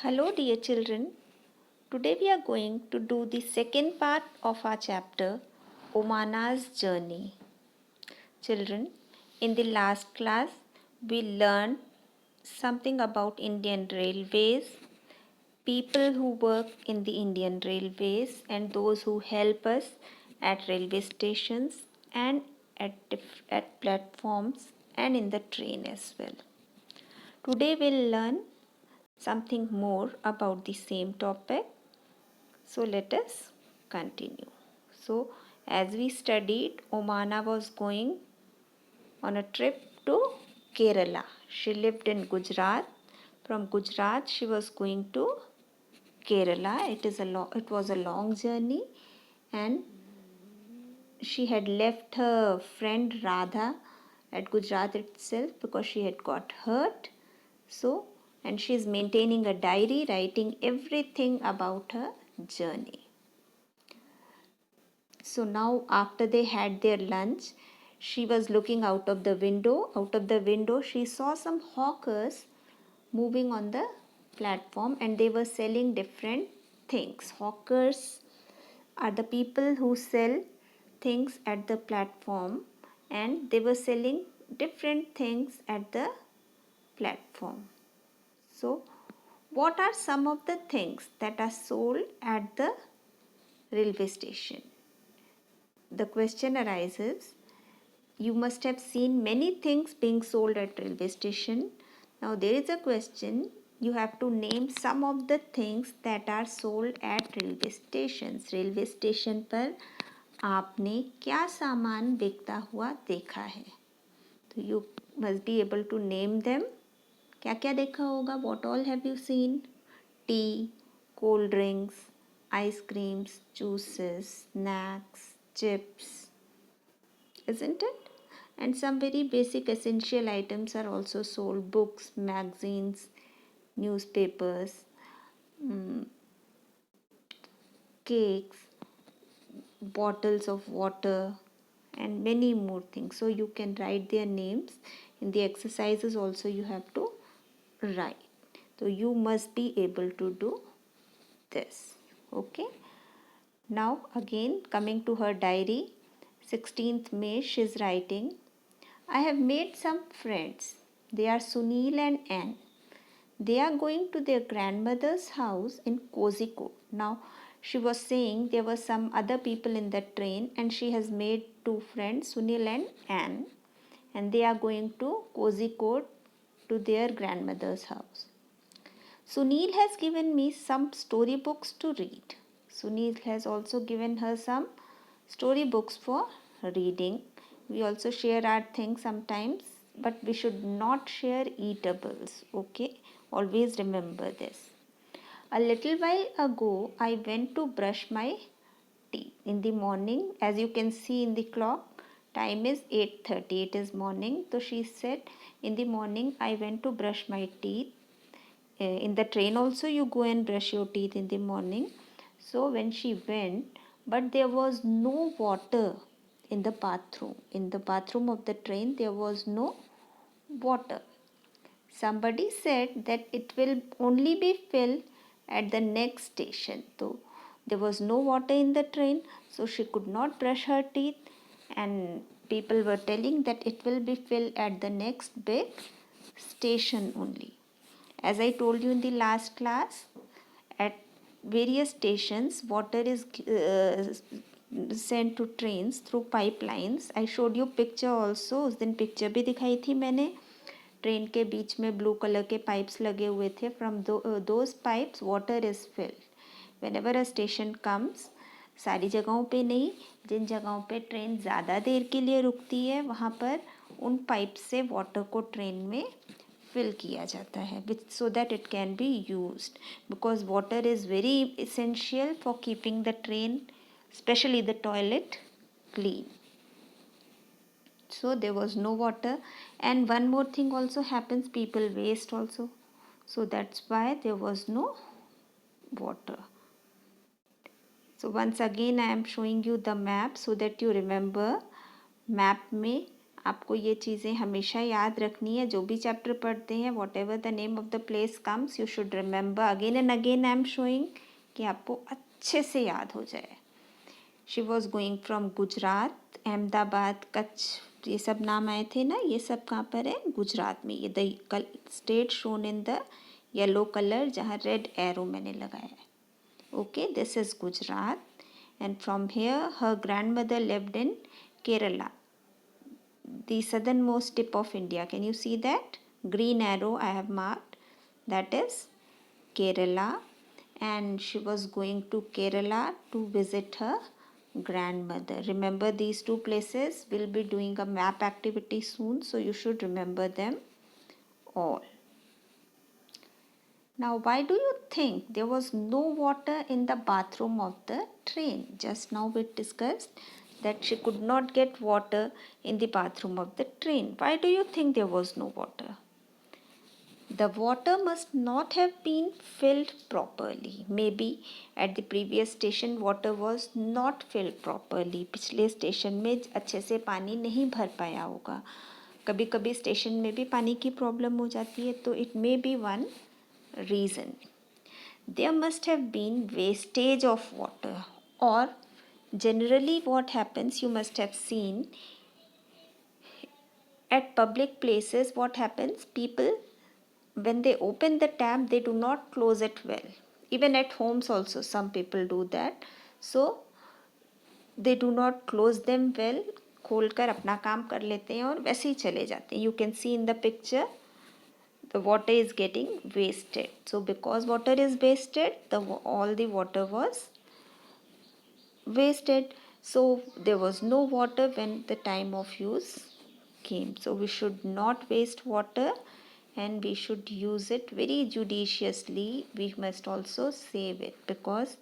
Hello, dear children. Today we are going to do the second part of our chapter, Omana's Journey. Children, in the last class, we learned something about Indian Railways, people who work in the Indian Railways, and those who help us at railway stations and at platforms and in the train as well. Today we'll learn something more about the same topic. So let us continue. So as we studied, Omana was going on a trip to Kerala. She lived in Gujarat. From Gujarat, she was going to Kerala. It was a long journey, and she had left her friend Radha at Gujarat itself because she had got hurt. So, and she is maintaining a diary, writing everything about her journey. So now, after they had their lunch, she was looking out of the window. Out of the window, she saw some hawkers moving on the platform, and they were selling different things. Hawkers are the people who sell things at the platform, and they were selling different things at the platform. So, what are some of the things that are sold at the railway station? The question arises, you must have seen many things being sold at railway station. Now there is a question, you have to name some of the things that are sold at railway stations. Railway station पर आपने क्या सामान बिकता हुआ देखा है? तो you must be able to name them. क्या क्या देखा होगा? What all have you seen? Tea, cold drinks, ice creams, juices, snacks, chips, isn't it? And some very basic essential items are also sold: books, magazines, newspapers, cakes, bottles of water, and many more things. So you can write their names. In the exercises also you have to write. So you must be able to do this. Okay. Now again, coming to her diary, 16th May, she is writing, I have made some friends. They are Sunil and Anne. They are going to their grandmother's house in Kozhikode. Now, she was saying there were some other people in the train, and she has made two friends, Sunil and Anne, and they are going to Kozhikode to their grandmother's house. Sunil has given me some storybooks to read. Sunil has also given her some storybooks for reading. We also share our things sometimes, but we should not share eatables. Okay, always remember this. A little while ago, I went to brush my teeth in the morning. As you can see in the clock, time is 8:30. It is morning. So she said, in the morning, I went to brush my teeth. In the train also you go and brush your teeth in the morning. So when she went, but there was no water in the bathroom of the train. There was no water. Somebody said that it will only be filled at the next station. So there was no water in the train, so she could not brush her teeth, and people were telling that it will be filled at the next big station only. As I told you in the last class, at various stations, water is sent to trains through pipelines. I showed you picture also. उस दिन picture भी दिखाई थी मैंने. Train के बीच में blue colour के pipes लगे हुए थे. From those pipes, water is filled. Whenever a station comes, सारी जगहों पे नहीं, जिन जगहों पे ट्रेन ज़्यादा देर के लिए रुकती है वहाँ पर उन पाइप से वाटर को ट्रेन में फिल किया जाता है, so that it can be used, because water is very essential for keeping the train, especially the toilet, clean. So there was no water, and one more thing also happens, people waste also, so that's why there was no water. So once again I am showing you the map so that you remember. Map में आपको ये चीज़ें हमेशा याद रखनी है, जो भी चैप्टर पढ़ते हैं, what ever the name of the place comes you should remember again and again. I am showing कि आपको अच्छे से याद हो जाए। She was going from Gujarat, Ahmedabad, Kutch, ये सब नाम आए थे ना, ये सब कहाँ पर है? गुजरात में। ये the state shown in the yellow colour, जहाँ रेड एरो मैंने लगाया है। Okay, this is Gujarat and from here her grand mother lived in Kerala, the southernmost tip of India. Can you see that? Green arrow I have marked. That is Kerala. And she was going to Kerala to visit her grandmother. Remember these two places. We'll be doing a map activity soon, so you should remember them all. Now, why do you think there was no water in the bathroom of the train? Just now we discussed that she could not get water in the bathroom of the train. Why do you think there was no water? The water must not have been filled properly. Maybe at the previous station water was not filled properly. पिछले station में अच्छे से पानी नहीं भर पाया होगा। कभी कभी स्टेशन में भी पानी की प्रॉब्लम हो जाती है, तो it may be one reason. There must have been wastage of water, or generally what happens, you must have seen at public places what happens, people when they open the tap they do not close it well. Even at homes also some people do that, so they do not close them well. खोल कर अपना काम कर लेते हैं और वैसे ही चले जाते हैं. You can see in the picture the water is getting wasted. So because water is wasted, all the water was wasted. So there was no water when the time of use came. So we should not waste water and we should use it very judiciously. We must also save it, because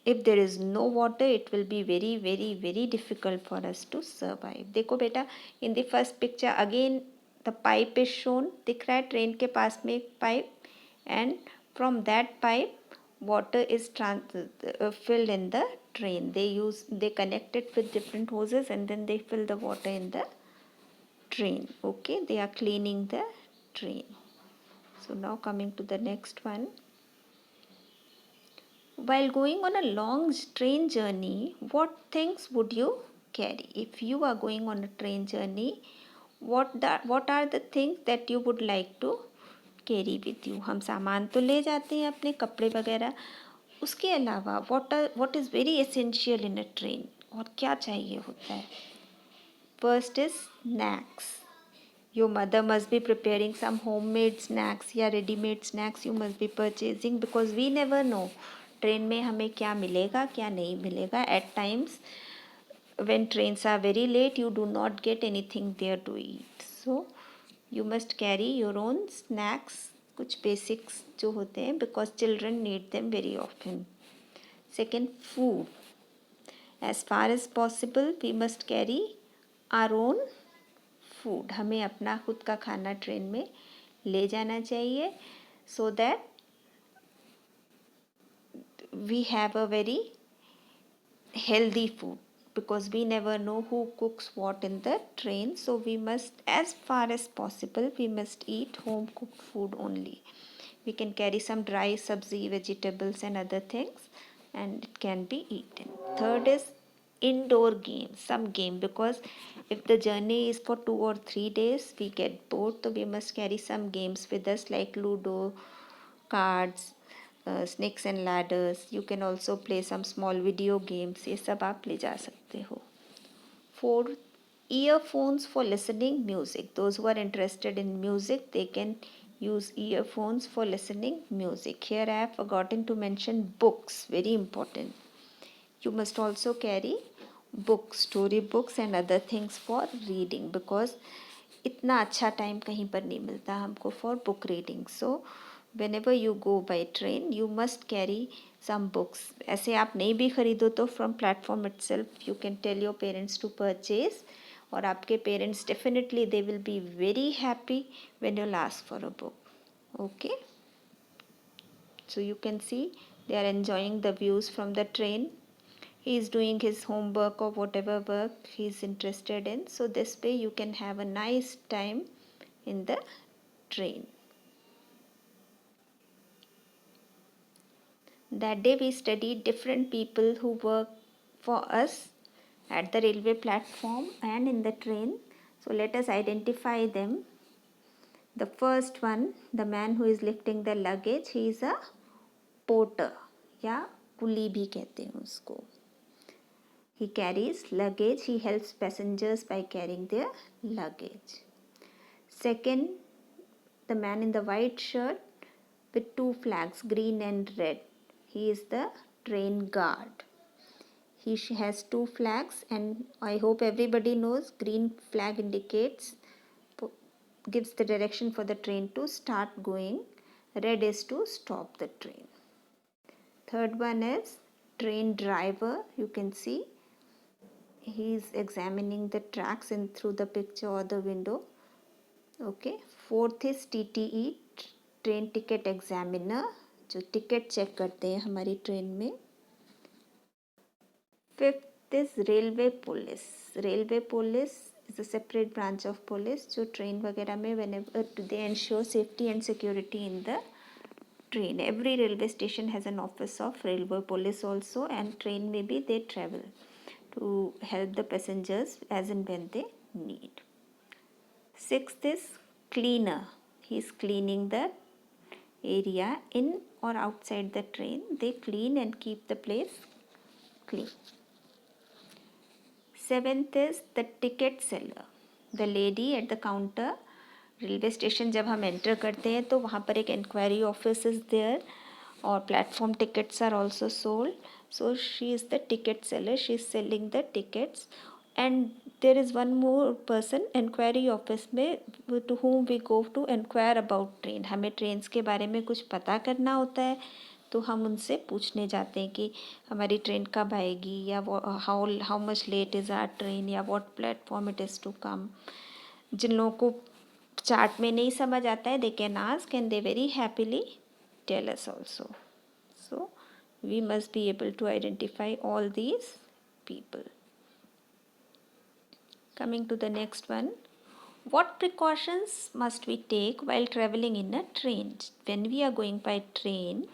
if there is no water it will be very very very difficult for us to survive. देखो बेटा, in the first picture again the pipe is shown. दिख रहा है train के पास में एक pipe, and from that pipe water is filled in the train. They connect it with different hoses and then they fill the water in the train. Okay, they are cleaning the train. So now coming to the next one. While going on a long train journey, what things would you carry? If you are going on a train journey, what are the things that you would like to carry with you? हम सामान तो ले जाते हैं अपने कपड़े वगैरह, उसके अलावा what is very essential in a train, और क्या चाहिए होता है? First is snacks. Your mother must be preparing some homemade snacks या ready-made snacks you must be purchasing, because we never know train में हमें क्या मिलेगा क्या नहीं मिलेगा. At times when trains are very late you do not get anything there to eat, so you must carry your own snacks, कुछ basics जो होते हैं, because children need them very often. Second, food. As far as possible we must carry our own food. हमें अपना खुद का खाना train में ले जाना चाहिए, so that we have a very healthy food, because we never know who cooks what in the train. So we must, as far as possible, we must eat home cooked food only. We can carry some dry sabzi, vegetables and other things, and it can be eaten. Third is indoor games, some game, because if the journey is for 2 or 3 days we get bored, so we must carry some games with us like ludo, cards, snakes and ladders. You can also play some small video games. ये सब आप ले जा सकते हो. Fourth, earphones for listening music. Those who are interested in music, they can use earphones for listening music. Here I have forgotten to mention books, very important. You must also carry books, story books and other things for reading, because इतना अच्छा time कहीं पर नहीं मिलता हमको for book reading. So whenever you go by train you must carry some books. ऐसे आप नहीं भी खरीदो तो from platform itself you can tell your parents to purchase, और आपके parents definitely they will be very happy when you'll ask for a book. Okay, so you can see they are enjoying the views from the train. he is doing his homework or whatever work he is interested in. So this way you can have a nice time in the train. That day we studied different people who work for us at the railway platform and in the train. So let us identify them. The first one, the man who is lifting the luggage, he is a porter या कुली भी कहते हैं उसको. He carries luggage. He helps passengers by carrying their luggage. Second, the man in the white shirt with two flags, green and red. He is the train guard. He has two flags, and I hope everybody knows green flag indicates, gives the direction for the train to start going. Red is to stop the train. Third one is train driver. You can see he is examining the tracks in through the picture or the window. Okay. Fourth is TTE, train ticket examiner, जो ticket check करते हैं हमारी train में. Fifth is railway police. Railway police is a separate branch of police जो train वगैरह में whenever they ensure safety and security in the train. Every railway station has an office of railway police also, and train may be they travel to help the passengers as and when they need. Sixth is cleaner. He is cleaning the area in or outside the train. They clean and keep the place clean. Seventh is the ticket seller. The lady at the counter. Railway station जब हम enter करते हैं तो वहाँ पर एक inquiry office is there और platform tickets are also sold. So she is the ticket seller. She is selling the tickets. And there is one more person inquiry office में to whom we go to inquire about train. हमें trains के बारे में कुछ पता करना होता है तो हम उनसे पूछने जाते हैं कि हमारी ट्रेन कब आएगी या how much late is our train या what platform it is to come. जिन लोगों को चार्ट में नहीं समझ आता है, they can ask and they very happily tell us also. So we must be able to identify all these people. Coming to the next one, what precautions must we take while traveling in a train? When we are going by train,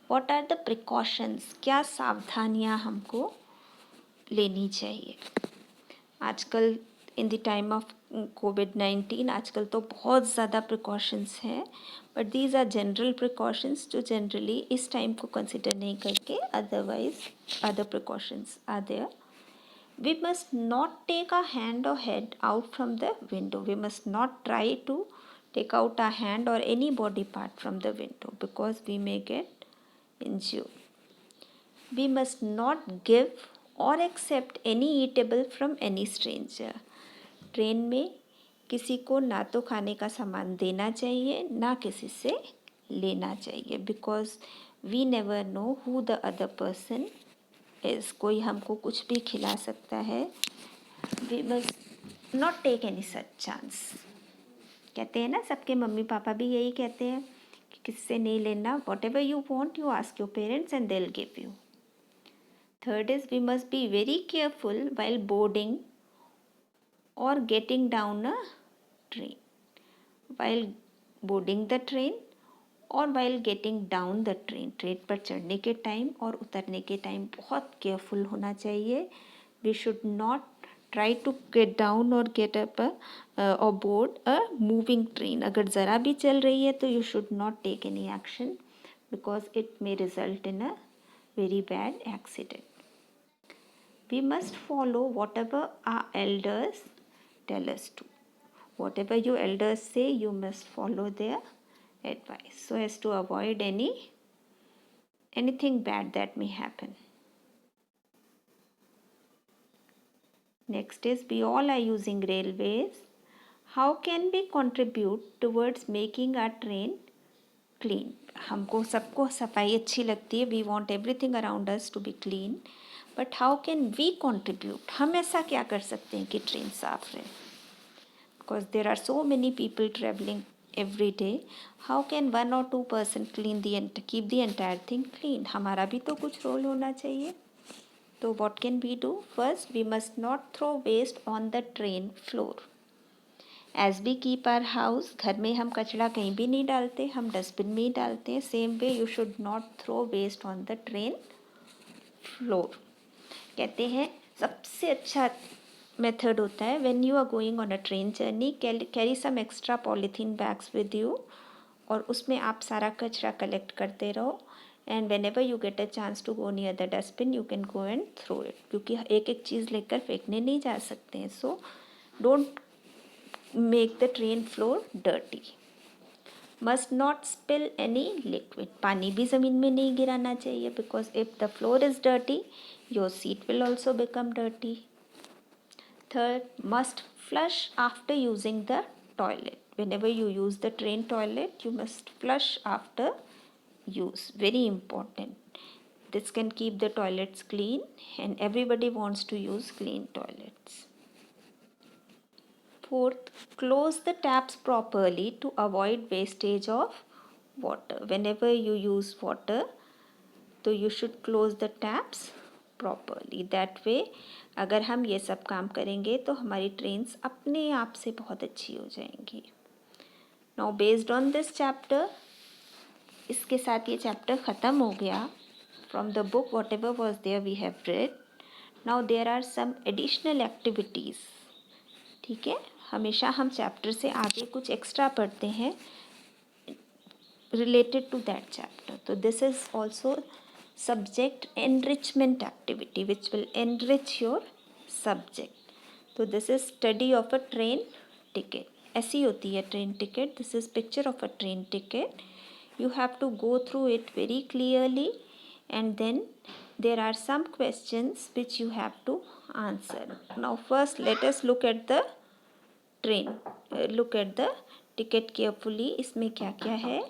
what are the precautions? क्या सावधानियाँ हमको लेनी चाहिए? आजकल in the time of कोविड-19 आजकल तो बहुत ज़्यादा प्रिकॉशंस हैं, but these are general precautions जो जनरली इस टाइम को कंसिडर नहीं करके otherwise other precautions are there. We must not take our hand or head out from the window. We must not try to take out our hand or any body part from the window because we may get injured. We must not give और accept any eatable from any stranger. Train में किसी को ना तो खाने का सामान देना चाहिए ना किसी से लेना चाहिए because we never know who the other person is. कोई हमको कुछ भी खिला सकता है. We must not take any such chance. कहते हैं ना, सबके मम्मी पापा भी यही कहते हैं कि किससे नहीं लेना. What ever you want you ask your parents and they will give you. Third is we must be very careful while boarding or getting down a train. While boarding the train और while getting down the train. Train पर चढ़ने के time और उतरने के time बहुत careful होना चाहिए. We should not try to get down or get up or board a moving train. अगर ज़रा भी चल रही है तो you should not take any action because it may result in a very bad accident. We must follow whatever our elders tell us to. Whatever your elders say, you must follow their advice so as to avoid anything bad that may happen. Next is, we all are using railways. How can we contribute towards making our train clean? हमको सबको सफाई अच्छी लगती है. We want everything around us to be clean. But how can we contribute? हम ऐसा क्या कर सकते हैं कि ट्रेन साफ रहे? Because there are so many people travelling every day. How can one or two person clean the keep the entire thing clean? हमारा भी तो कुछ रोल होना चाहिए. So what can we do? First, we must not throw waste on the train floor. As we keep our house, घर में हम कचरा कहीं भी नहीं डालते, हम डस्टबिन में ही डालते हैं. Same way you should not throw waste on the train floor. कहते हैं सबसे अच्छा मेथड होता है when you are going on a train journey, carry some extra polythene bags with you, और उसमें आप सारा कचरा कलेक्ट करते रहो. And whenever you get a chance to go near the dustbin you can go and throw it, क्योंकि एक एक चीज़ लेकर फेंकने नहीं जा सकते हैं. So don't make the train floor dirty. Must not spill any liquid. पानी भी ज़मीन में नहीं गिराना चाहिए, because if the floor is dirty your seat will also become dirty. Third, must flush after using the toilet. Whenever you use the train toilet, you must flush after use. Very important. This can keep the toilets clean, and everybody wants to use clean toilets. Fourth, close the taps properly to avoid wastage of water. Whenever you use water, तो you should close the taps properly. That way अगर हम ये सब काम करेंगे तो हमारी trains अपने आप से बहुत अच्छी हो जाएंगी. Now based on this chapter, इसके साथ ये चैप्टर ख़त्म हो गया. From the book whatever was there we have read. Now there are some additional activities. ठीक है, हमेशा हम चैप्टर से आगे कुछ एक्स्ट्रा पढ़ते हैं related to that chapter. So this is also subject enrichment activity which will enrich your subject. So this is study of a train ticket. ऐसी होती है train ticket. This is picture of a train ticket. You have to go through it very clearly, and then there are some questions which you have to answer. Now first let us look at the train. Look at the ticket carefully. इसमें क्या क्या है?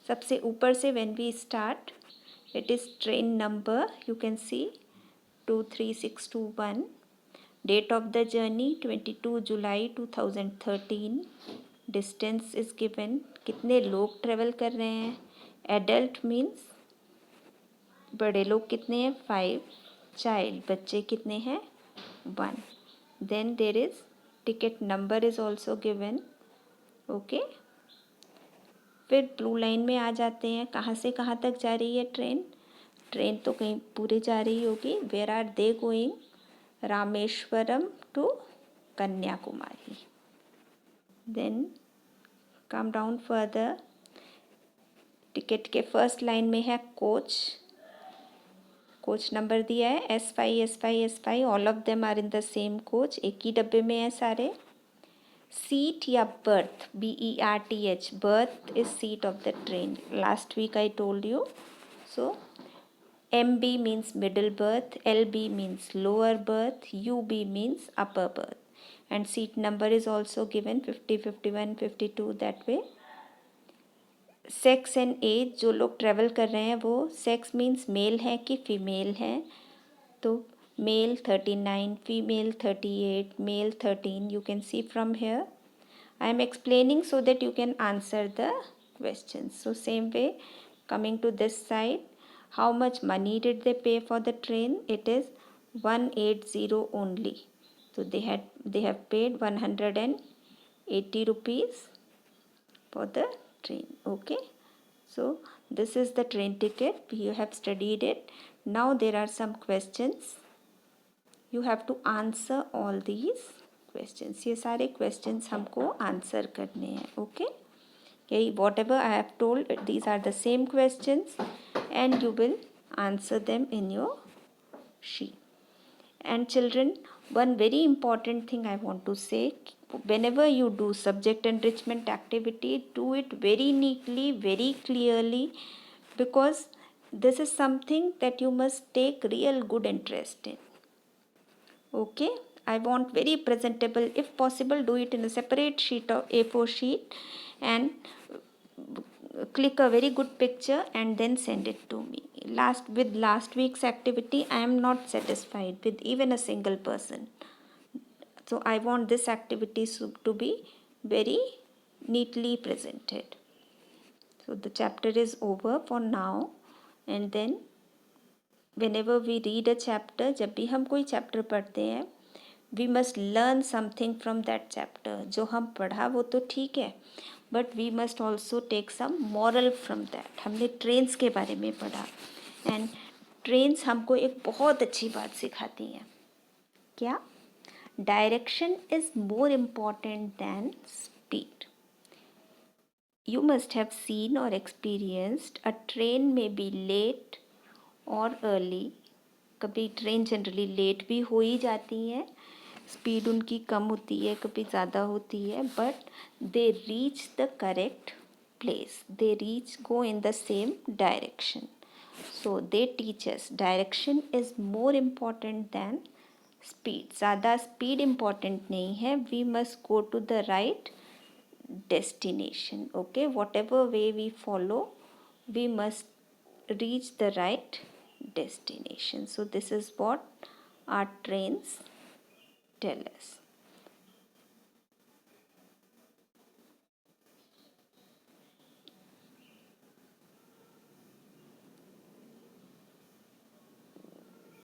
सबसे ऊपर से when we start, it is train number, you can see 23621. Date of the journey 22 July 2013. Distance is given. कितने लोग travel कर रहे हैं? Adult means बड़े लोग कितने हैं? 5. Child बच्चे कितने हैं? 1. Then there is ticket number is also given. Okay. फिर ब्लू लाइन में आ जाते हैं. कहाँ से कहाँ तक जा रही है ट्रेन? ट्रेन तो कहीं पूरे जा रही होगी. Where are they going? Rameswaram to Kanyakumari. Then come down further. Ticket के फर्स्ट लाइन में है कोच. कोच नंबर दिया है S5 S5 S5. All of them are in the same coach. एक ही डब्बे में है सारे. सीट या berth, BERTH, berth is seat of the train. Last week I told you. So MB means middle berth, LB means lower berth, UB means upper berth, and seat number is also given 50, 51, 52. that way. Sex and age, जो लोग travel कर रहे हैं वो sex means male है कि female है. तो mail 39, female 38, male 13. You can see from here. I am explaining so that you can answer the questions. So same way, coming to this side, how much money did they pay for the train? It is 180 only. So they have paid 180 rupees for the train. Okay. So this is the train ticket. You have studied it. Now there are some questions. You have to answer all these questions. ये सारे questions हमको answer करने हैं. Okay. Okay, whatever I have told, these are the same questions and you will answer them in your sheet. And children, one very important thing I want to say, whenever you do subject enrichment activity, do it very neatly, very clearly, because this is something that you must take real good interest in. Okay, I want very presentable. If possible, do it in a separate sheet of A4 sheet and click a very good picture and then send it to me. With last week's activity, I am not satisfied with even a single person. So I want this activity to be very neatly presented. So the chapter is over for now, and then whenever we read a chapter, जब भी हम कोई chapter पढ़ते हैं, we must learn something from that chapter. जो हम पढ़ा वो तो ठीक है, but we must also take some moral from that. हमने ट्रेन्स के बारे में पढ़ा, एंड ट्रेन्स हमको एक बहुत अच्छी बात सिखाती हैं. क्या? Direction is more important than speed. You must have seen or experienced a train may be late or early. कभी ट्रेन जनरली लेट भी हो ही जाती हैं, स्पीड उनकी कम होती है, कभी ज़्यादा होती है, but they reach the correct place, they reach go in the same direction. So they teach us direction is more important than speed. ज़्यादा स्पीड इम्पॉर्टेंट नहीं है, we must go to the right destination. Okay, whatever way we follow, we must reach the right destination. So this is what our trains tell us.